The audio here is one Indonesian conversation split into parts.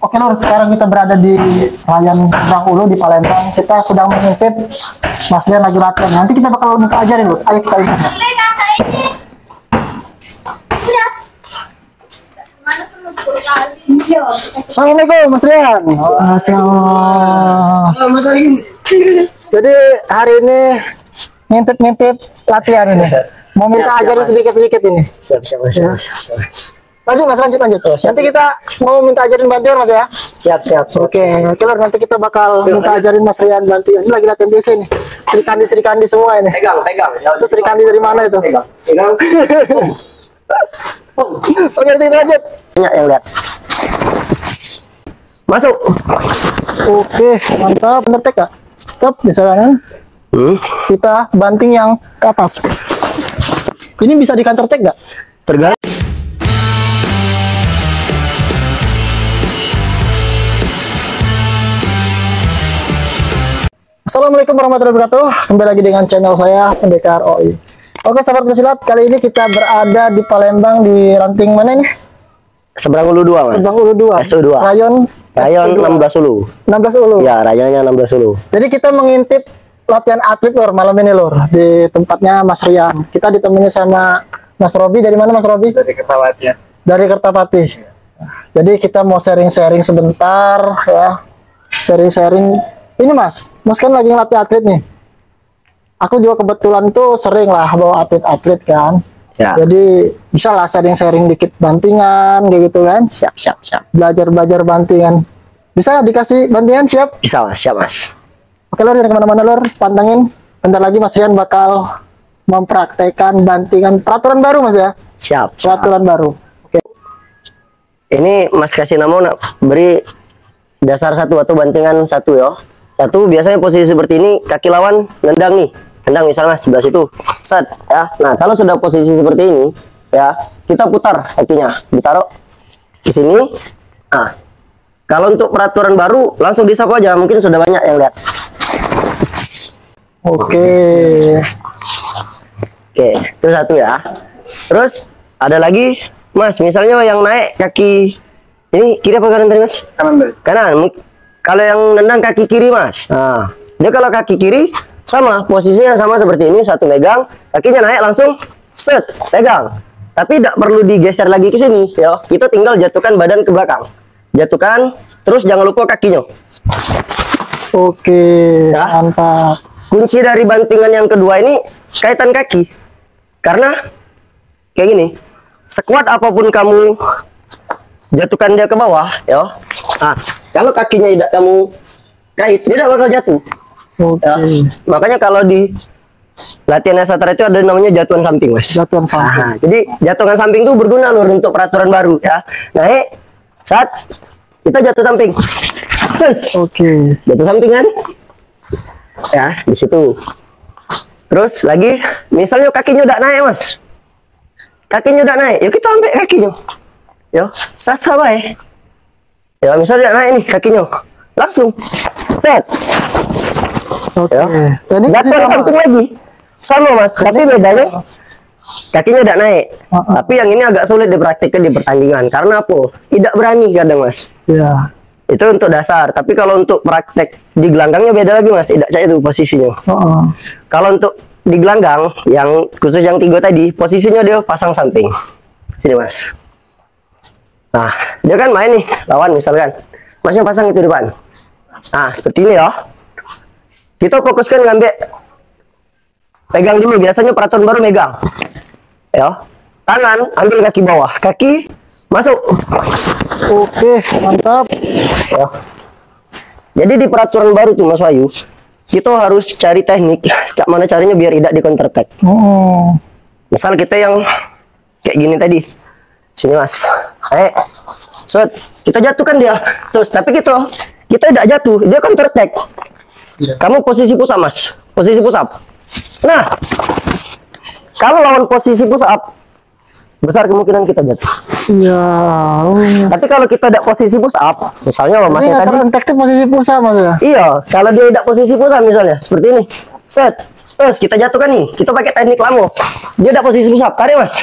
Oke Lur, sekarang kita berada di Rayon Bang Ulu di Palembang. Kita sedang mengintip Mas Rian lagi latihan. Nanti kita bakal minta ajarin Lur. Ayo kita ikut. Assalamualaikum Mas Rian. Assalamualaikum. Jadi hari ini ngintip-ngintip latihan ini. Mau minta ajarin sedikit-sedikit ini. Siap. Lanjut Mas, lanjut. Nanti kita mau minta ajarin bantuan Mas ya. Siap. Oke, Lur, nanti kita bakal minta ajarin Mas Rian bantuan. Ini lagi latihan biasa nih. Sri Kandi semua ini. Pegang. Itu Sri Kandi dari mana itu? Pegang. Oke, nanti kita lanjut. Banyak yang lihat. Masuk. Oke, mantap. Bener tek Kak. Stop di sana. Kita banting yang ke atas. Ini bisa di counter tek nggak? Tergantung. Assalamualaikum warahmatullahi wabarakatuh. Kembali lagi dengan channel saya Pendekar OI. Oke sahabat pesilat, kali ini kita berada di Palembang di ranting mana nih? Seberang Ulu 2 Mas. Seberang Ulu 2. SU2. Rayon 16 Ulu. 16 Ulu. Ya, rayonnya 16 Ulu. Jadi kita mengintip latihan atlet Lur malam ini Lur di tempatnya Mas Rian. Kita ditemani sama Mas Robi. Dari mana Mas Robi? Dari Kertapati ya. Dari Kertapati. Jadi kita mau sharing-sharing sebentar ya. Sharing-sharing. Ini Mas kan lagi ngelatih atlet nih. Aku juga kebetulan tuh sering lah bawa atlet-atlet kan. Ya. Jadi bisa lah sharing-sharing dikit bantingan kayak gitu kan. Siap. Belajar bantingan. Bisa lah dikasih bantingan, siap? Bisa Mas, siap Mas. Oke Lur, jangan kemana-mana Lur, pantengin. Bentar lagi Mas Rian bakal mempraktekkan bantingan peraturan baru Mas ya. Siap. Peraturan baru. Oke. Ini Mas kasih nama beri dasar satu atau bantingan satu ya. Satu biasanya posisi seperti ini, kaki lawan nendang nih. Nendang misalnya sebelah situ. Set ya. Nah, kalau sudah posisi seperti ini ya, kita putar kakinya, ditaruh di sini. Nah, kalau untuk peraturan baru langsung disapu aja, mungkin sudah banyak yang lihat. Oke. Oke, itu satu ya. Terus ada lagi, Mas, misalnya yang naik kaki ini kiri apa kanan tadi Mas? Kanan dari. Kanan. Kalau yang nendang kaki kiri Mas. Nah, dia kalau kaki kiri sama posisinya sama seperti ini, satu megang, kakinya naik langsung set, pegang. Tapi tidak perlu digeser lagi ke sini, ya. Kita tinggal jatuhkan badan ke belakang. Jatuhkan, terus jangan lupa kakinya. Oke, Ya. mantap. Kunci dari bantingan yang kedua ini kaitan kaki. Karena kayak gini, sekuat apapun kamu jatuhkan dia ke bawah, ya. Nah, kalau kakinya tidak kamu kait, dia tidak bakal jatuh. Oke. Ya. Makanya kalau di latihan sastra itu ada namanya jatuhan samping, Mas. Jatuhan samping. Nah, jadi jatuhan samping itu berguna Lur untuk peraturan baru ya. Naik saat kita jatuh samping. Oke. Jatuh samping kan? Ya, di situ. Terus lagi, misalnya kakinya udah naik, Mas. Kakinya udah naik, yuk kita ambil kakinya. Yo, sasa baik. Ya, misalnya udah naik nih kakinya. Langsung set. Oke. Ya. Ini Jatuh samping lagi. Sama Mas, tapi bedanya kakinya udah naik. Tapi yang ini agak sulit dipraktikkan di pertandingan. Karena apa? Tidak berani kadang Mas. Ya. Itu untuk dasar. Tapi kalau untuk praktek di gelanggangnya beda lagi Mas. Tidak cair itu posisinya. Kalau untuk di gelanggang, yang khusus yang 3 tadi, posisinya dia pasang samping. Sini Mas. Nah, dia kan main nih, lawan misalkan. Masnya pasang itu depan. Nah, seperti ini ya. Kita fokuskan ngambil. Pegang dulu, biasanya peraturan baru megang. Ya. Tangan, ambil kaki bawah. Kaki, masuk. Oke, mantap. Ya. Jadi di peraturan baru tuh Mas Wahyu, kita harus cari teknik. Cak mana caranya biar tidak di counter attack. Misal kita yang kayak gini tadi. Sini Mas. Set. Kita jatuhkan dia. Terus, tapi kita tidak jatuh. Dia counter attack. Kamu posisi push up Mas. Posisi push up. Nah, kalau lawan posisi push up, besar kemungkinan kita jatuh. Iya. Tapi kalau kita tidak posisi push up, misalnya Mas Ini tadi. akan efektif posisi pusat Mas ya. Iya, kalau dia tidak posisi push up misalnya, seperti ini. Set. Terus kita jatuhkan nih. Kita pakai teknik lamo. Dia tidak posisi push up. Tarik Mas.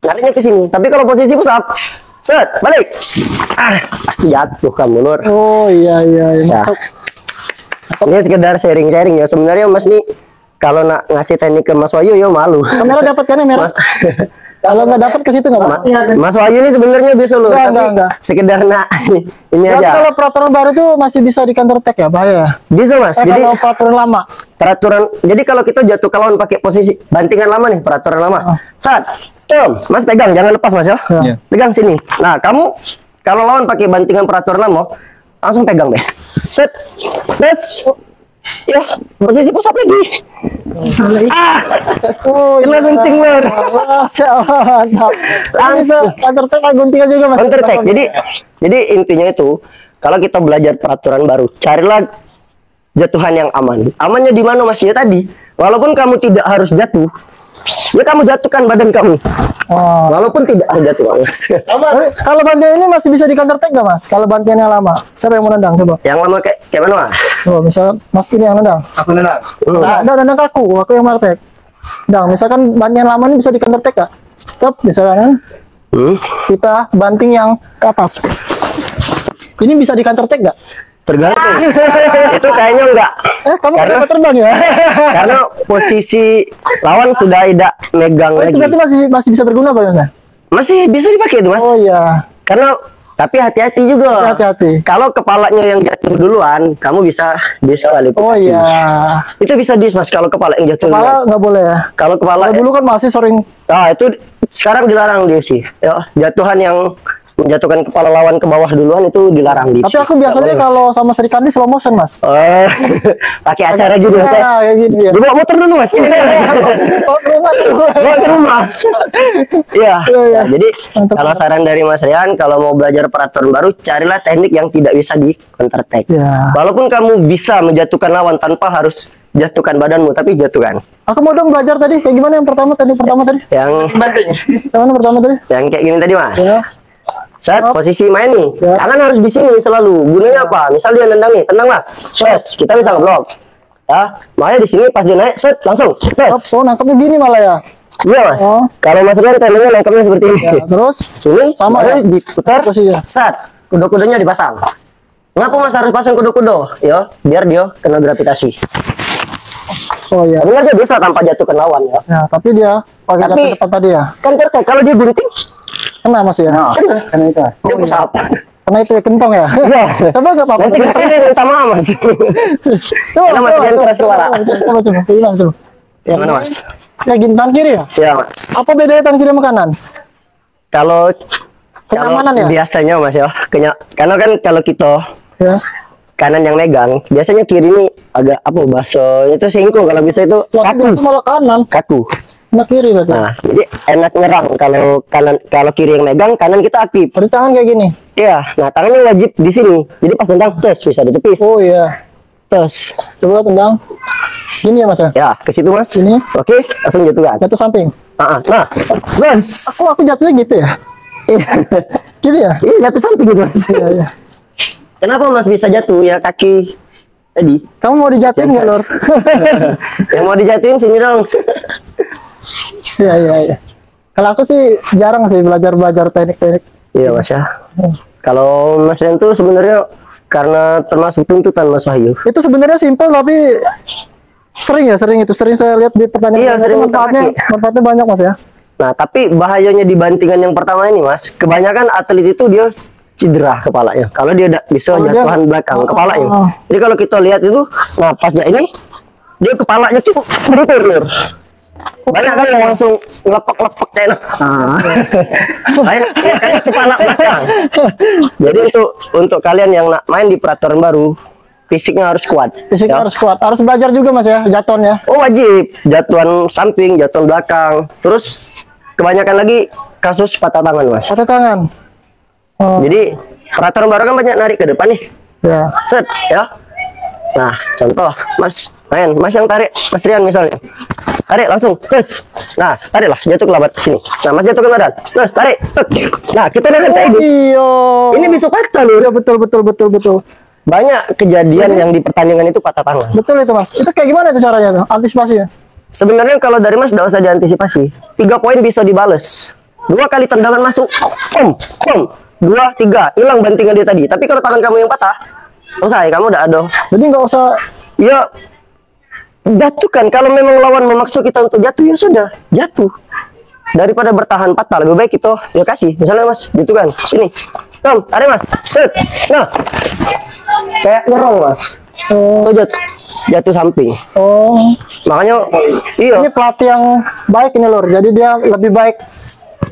Nariknya ke sini. Tapi kalau posisi push up, Set, balik. Pasti jatuh kamu, Lur. Oh iya. Ya. Masuk. Ini sekedar sharing-sharing ya. Sebenarnya Mas nih kalau nak ngasih teknik ke Mas Wahyu ya malu. Kamera dapat kan ya merah? Kalau nggak dapat ke situ nggak apa? Mas Wahyu ini sebenarnya bisa loh, Enggak. sekedar nak ini Berarti aja. kalau peraturan baru tuh masih bisa di counter attack ya, bahaya. Bisa Mas. Jadi kalau peraturan lama. jadi kalau kita jatuh ke lawan pakai posisi bantingan lama nih, peraturan lama. Saat, Mas pegang, jangan lepas Mas ya. Ya. Pegang sini. Nah, kamu kalau lawan pakai bantingan peraturan lama, langsung pegang deh. Set. Tes. Ya, posisi push up lagi. Oh, Kena gunting, Lur. Mantap. Langsung counter attack guntingan juga Mas. Counter attack. Jadi intinya itu kalau kita belajar peraturan baru, carilah jatuhan yang aman. Amannya di mana Mas? Ya tadi, walaupun kamu tidak harus jatuh, ya kamu jatuhkan badan kamu. Oh. Walaupun tidak harus jatuh, Mas. Kalau bantian ini masih bisa di counter attack nggak Mas? Kalau bantian yang lama, siapa yang mau nendang coba? Yang lama kayak mana Mas? Oh, misal Mas ini yang nendang. Aku nendang. Nah, nendang aku yang mau attack. Dang, misalkan bantian lama ini bisa di counter attack nggak? Stop, misalkan kita banting yang ke atas. Ini bisa di counter attack nggak? Tergantung. Itu kayaknya enggak. Kamu Karena- kenapa terbang ya? Karena posisi lawan sudah tidak megang Itu lagi. berarti masih bisa berguna Pak Mas? Masih bisa dipakai itu Mas. Oh iya, Karena tapi hati-hati juga. hati-hati. Kalau kepalanya yang jatuh duluan, kamu bisa diskualifikasi. Oh iya, Itu bisa Mas kalau kepala yang jatuh kepala duluan. nggak boleh ya? Kalau kepala Kalau dulu kan masih sering. nah itu sekarang dilarang di UFC. Ya, jatuhan yang menjatuhkan kepala lawan ke bawah duluan itu dilarang di UFC. Tapi aku biasanya kalau sama Sri Kandi slow motion Mas. Oh, pakai acara juga. Ya, kayak gini ya. Dibawa motor dulu Mas. Oh, rumah tuh. Bawa ke rumah. Iya. Iya. Ya, jadi Mantap. kalau saran dari Mas Rian, kalau mau belajar peraturan baru, carilah teknik yang tidak bisa di counter attack. Ya. Walaupun kamu bisa menjatuhkan lawan tanpa harus jatuhkan badanmu, tapi jatuhkan. Aku mau dong belajar tadi kayak gimana yang pertama tadi? Yang Banting. Yang mana pertama tadi? kayak gini tadi Mas. Ya. Saat posisi main nih, Ya. tangan harus di sini selalu. Gunanya apa? Misal dia nendang nih, tenang Mas. Yes, kita bisa ngeblok. Ya, makanya di sini pas dia naik, set langsung. Yes. Oh, nangkapnya gini malah ya. Iya Mas. Oh. Kalau Mas Rian tekniknya nangkapnya seperti ini. Ya, terus Sini Sama baru ya? diputar Posisinya. set kudo-kudonya dipasang. Kenapa Mas harus pasang kudo-kudo? Ya, biar dia kena gravitasi. oh ya. Sebenarnya bisa tanpa jatuh ke lawan ya. Ya, tapi dia pakai Tapi- jatuh depan tadi ya. Kan terkait kalau dia gunting, Kena Mas ya. kena. Kena itu. Dia push up. Karena itu ya kentong ya. Iya. Coba nggak apa-apa. Nanti kita minta maaf Mas. Karena Mas Rian keras suara. Coba. Hilang coba. Yang mana Mas? Ya gini tangan kiri ya. Ya Mas. Apa bedanya tangan kiri sama kanan? Kalau Kenyamanan ya? biasanya Mas ya, karena kan kalau kita Ya. kanan yang megang, biasanya kiri ini agak apa bahasa itu singko, kalau bisa itu Waktu itu kaku. malah kanan, Kaku. nah kiri berarti. Nah, jadi enak nyerang kalau kiri yang megang, kanan kita aktif. Berarti tangan kayak gini. Iya, nah tangannya wajib di sini. Jadi pas tendang tes bisa ditepis. Oh iya. Tes. Coba tendang. Gini ya Mas ya. Ya, ke situ Mas. Sini. Oke, langsung jatuhkan. Jatuh samping. Nah, Mas. Aku jatuhnya gitu ya. Iya. Gitu ya. Iya, jatuh samping gitu Mas. Iya, iya. Kenapa Mas bisa jatuh ya kaki tadi? Kamu mau dijatuhin nggak Lor? Yang mau dijatuhin sini dong. Iya. Kalau aku sih jarang sih belajar teknik-teknik. Iya Mas ya. Kalau Mas Rian tuh sebenarnya karena termasuk tuntutan Mas Wahyu. Itu sebenarnya simpel tapi sering saya lihat di pertandingan. Iya, sering manfaatnya banyak Mas ya. Nah, tapi bahayanya di bantingan yang pertama ini, Mas, kebanyakan atlet itu dia cedera kepalanya. Kalau dia bisa Kalau dia- jatuhan belakang kepalanya. Oh. Jadi kalau kita lihat itu, nah pasnya ini dia kepalanya cukup berturun. Banyak kan yang langsung ngelepek-lepek kayak banyak kayak kepala belakang. Jadi untuk kalian yang nak main di peraturan baru, fisiknya harus kuat. Fisiknya Ya. harus kuat. Harus belajar juga Mas ya, jatuhan ya. Oh wajib, jatuhan samping, jatuhan belakang. Terus kebanyakan lagi kasus patah tangan Mas. Pakai tangan. Oh, Jadi peraturan baru kan banyak narik ke depan nih. ya. Set ya. Nah contoh Mas main, Mas yang tarik, Mas Rian misalnya. Tarik langsung, terus. Nah tariklah, jatuh ke labat sini. Nah Mas jatuh ke badan, terus tarik. Tek. Nah kita lihat kayak ini. Iya. Ini bisa patah loh. Iya, betul. Banyak kejadian yang di pertandingan itu patah tangan. Betul itu Mas. Itu kayak gimana itu caranya tuh? Antisipasinya? Sebenarnya kalau dari Mas tidak usah diantisipasi. 3 poin bisa dibales. 2 kali tendangan masuk, pom, 2, 3, hilang bantingan dia tadi. Tapi kalau tangan kamu yang patah, selesai, kamu udah aduh. Jadi nggak usah. Ya, jatuhkan. Kalau memang lawan memaksa kita untuk jatuh, ya sudah, jatuh. Daripada bertahan patah, lebih baik itu ya kasih. Misalnya mas, gitu kan, sini, tarik mas, set, nah, kayak ngerong mas. Oh, jatuh samping. Oh, makanya iya. Ini pelatih yang baik ini lor. Jadi dia lebih baik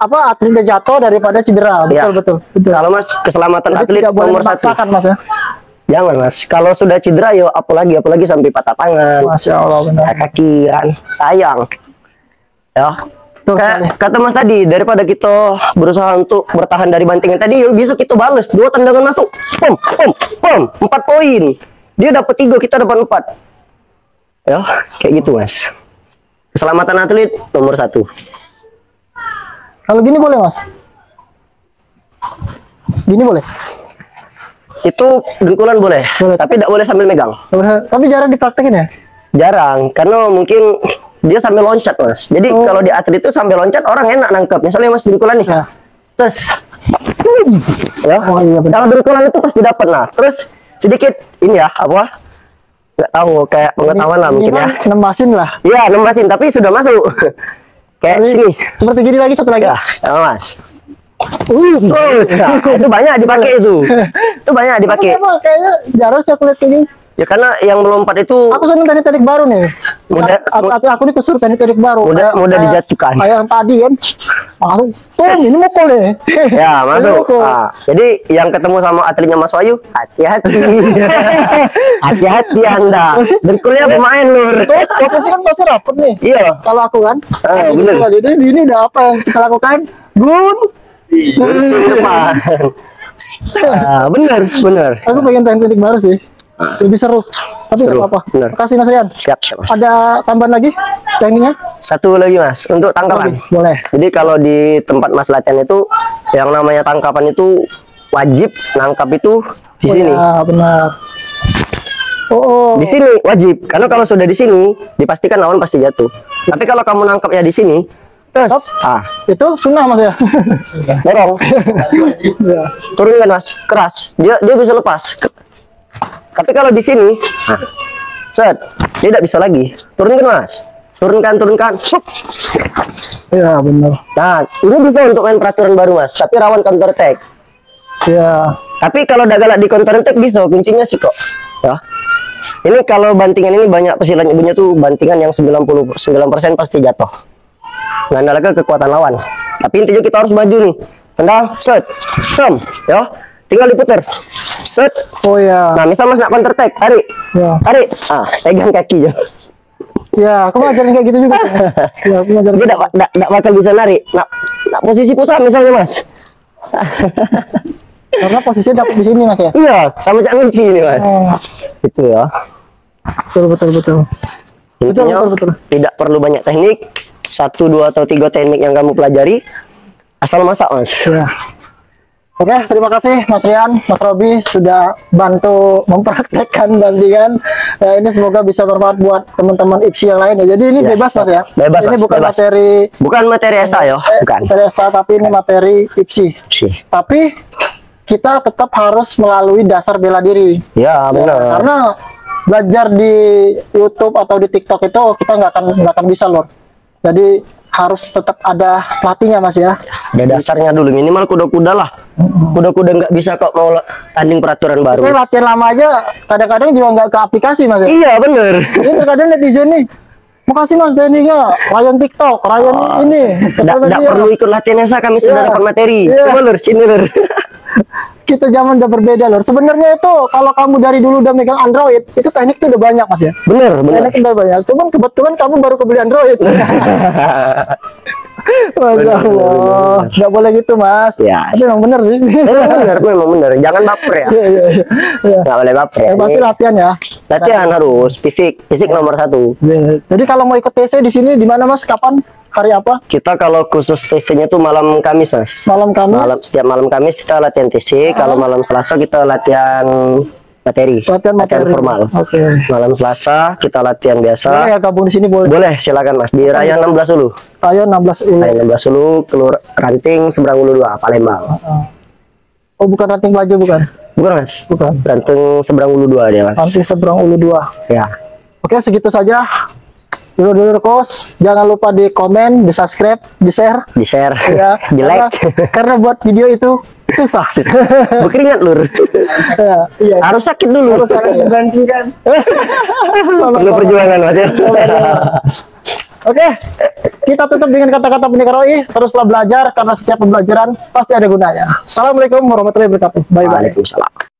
apa atletnya jatuh daripada cedera. Betul, ya. betul. Kalau mas keselamatan jadi atlet tidak boleh nomor 1. memaksakan mas ya. Jangan mas. Kalau sudah cedera yo apalagi sampai patah tangan. Masya Allah benar. Kaki kan sayang. Ya. Kayak kata mas tadi, daripada kita berusaha untuk bertahan dari bantingan tadi, yuk besok kita bales 2 tendangan masuk, pom, 4 poin. Dia dapat 3, kita dapat 4. Ya, kayak gitu mas. Keselamatan atlet nomor 1. Kalau gini boleh mas? Gini boleh? Itu dengkulan boleh, tapi tidak boleh sambil megang. Tapi jarang dipraktekin ya? Jarang, karena mungkin dia sambil loncat mas. Jadi kalau di atlet itu sambil loncat orang enak nangkep. Misalnya mas dengkulan nih, ya. Terus, ya, kalau dengkulan itu pasti dapat lah. Terus sedikit ini ya apa? Nggak tahu kayak pengetahuan lah mungkin ya. Nembasin lah. Iya nembasin, tapi sudah masuk. Kayak sini. Seperti gini lagi satu lagi. Ya, mas. Itu banyak dipakai itu. Itu banyak dipakai. Kayaknya jarang sih aku lihat kayak gini. Ya karena yang melompat itu aku seneng teknik baru nih. Aku nih kesuruh teknik baru. Mudah dijatuhkan. Kayak yang tadi kan. Langsung tuh ini mukul nih. Ya masuk. Nah, jadi yang ketemu sama atletnya Mas Wahyu, hati-hati. Hati-hati Anda. Dengkulnya pemain lur. Posisi kan masih rapet nih. Iya. Kalau aku kan. Bener. Jadi ini udah apa yang kita lakukan? Gun. Bener. Aku pengen teknik baru sih. Lebih seru. Tapi seru. apa? Bener. Makasih Mas Rian. Siap mas. Ada tambahan lagi tekniknya? 1 lagi mas, untuk tangkapan. Boleh. Jadi kalau di tempat mas latihan itu, yang namanya tangkapan itu wajib nangkap itu di sini. Ya, benar. Oh. Di sini wajib, karena kalau sudah di sini dipastikan lawan pasti jatuh. Tapi kalau kamu nangkap ya di sini, terus, itu sunnah mas ya. dorong, turunkan mas, keras, dia bisa lepas. Tapi kalau di sini, set, dia tidak bisa lagi. Turunkan mas, turunkan, sup. Ya benar. Nah, ini bisa untuk main peraturan baru mas, tapi rawan counter attack. Ya. Tapi kalau udah galak di counter attack bisa, kuncinya sih kok. Ya. Ini kalau bantingan ini banyak pesilat ibunya tuh bantingan yang 99% pasti jatuh. Nggak ada lagi kekuatan lawan. Tapi intinya kita harus maju nih. Tendang, set, ya. Tinggal diputar, set. Oh ya. Nah, misal mas nak counter attack, tarik, tarik. Pegang kaki aja. Ya, aku ngajarin kayak gitu juga. Ya, aku ngajarin. Dia tidak bakal bisa narik. Nah, posisi pusat misalnya mas. Karena posisinya dapat di sini mas ya. Iya, sama cak ngunci ini mas. Itu ya. Betul. Intinya betul. Tidak perlu banyak teknik. 1, 2, atau 3 teknik yang kamu pelajari. Asal masak mas. Ya. Oke, terima kasih Mas Rian, Mas Robi sudah bantu mempraktekkan bantingan. Ini semoga bisa bermanfaat buat teman-teman IPSI yang lain ya. Jadi ini bebas Mas ya. Bebas. Ini mas, bukan bebas. bukan materi ESA ya. Bukan. Materi ESA, tapi ini materi IPSI. Tapi kita tetap harus melalui dasar bela diri. Ya benar. Karena belajar di YouTube atau di TikTok itu kita nggak akan bisa loh. Jadi harus tetap ada pelatihnya mas ya. Ada dasarnya dulu, minimal kuda-kuda lah. Kuda-kuda nggak bisa kok mau tanding peraturan baru. Tapi latihan lama aja kadang-kadang juga nggak ke aplikasi mas ya. Iya bener. Ini terkadang netizen nih, makasih mas tekniknya, rayon TikTok, rayon ini. Nggak perlu ikut latihan ESA, kami sudah dapat materi. Coba lur, sini lur. Kita zaman udah berbeda lor. Sebenarnya itu kalau kamu dari dulu udah megang Android, itu teknik itu udah banyak mas ya. Bener. Teknik udah banyak. Cuman kebetulan kamu baru kebeli Android. Masya Allah. Nggak boleh gitu mas. Ya. Tapi memang bener sih. Memang bener. Jangan baper ya. Nggak boleh baper. Pasti latihan ya. Latihan harus fisik nomor 1. Jadi kalau mau ikut TC di sini di mana mas? Kapan? Hari apa? Kita kalau khusus TC-nya tuh malam Kamis mas. Malam Kamis. Setiap malam Kamis kita latihan TC. Kalau malam Selasa kita latihan materi. Latihan formal. Oke. Malam Selasa kita latihan biasa. Boleh ya gabung di sini boleh. Boleh, silakan Mas. Di Raya 16 Ulu. Ayo 16 Ulu. Raya 16 Ulu, Kelur Ranting, Seberang Ulu 2, Palembang. Oh, bukan Ranting Bajo bukan? Bukan Mas. Bukan. Ranting Seberang Ulu 2 dia Mas. Ranting Seberang Ulu 2. Ya. Oke, segitu saja. Dulu kos, jangan lupa di komen, di subscribe, di share, Ya, di like. Karena buat video itu susah. Berkeringat lur. Iya. Harus sakit dulu. Harus sakit kan. Perlu perjuangan Mas ya. Oke, kita tutup dengan kata-kata Pendekar Roy. Teruslah belajar karena setiap pembelajaran pasti ada gunanya. Assalamualaikum warahmatullahi wabarakatuh. Bye bye. Waalaikumsalam.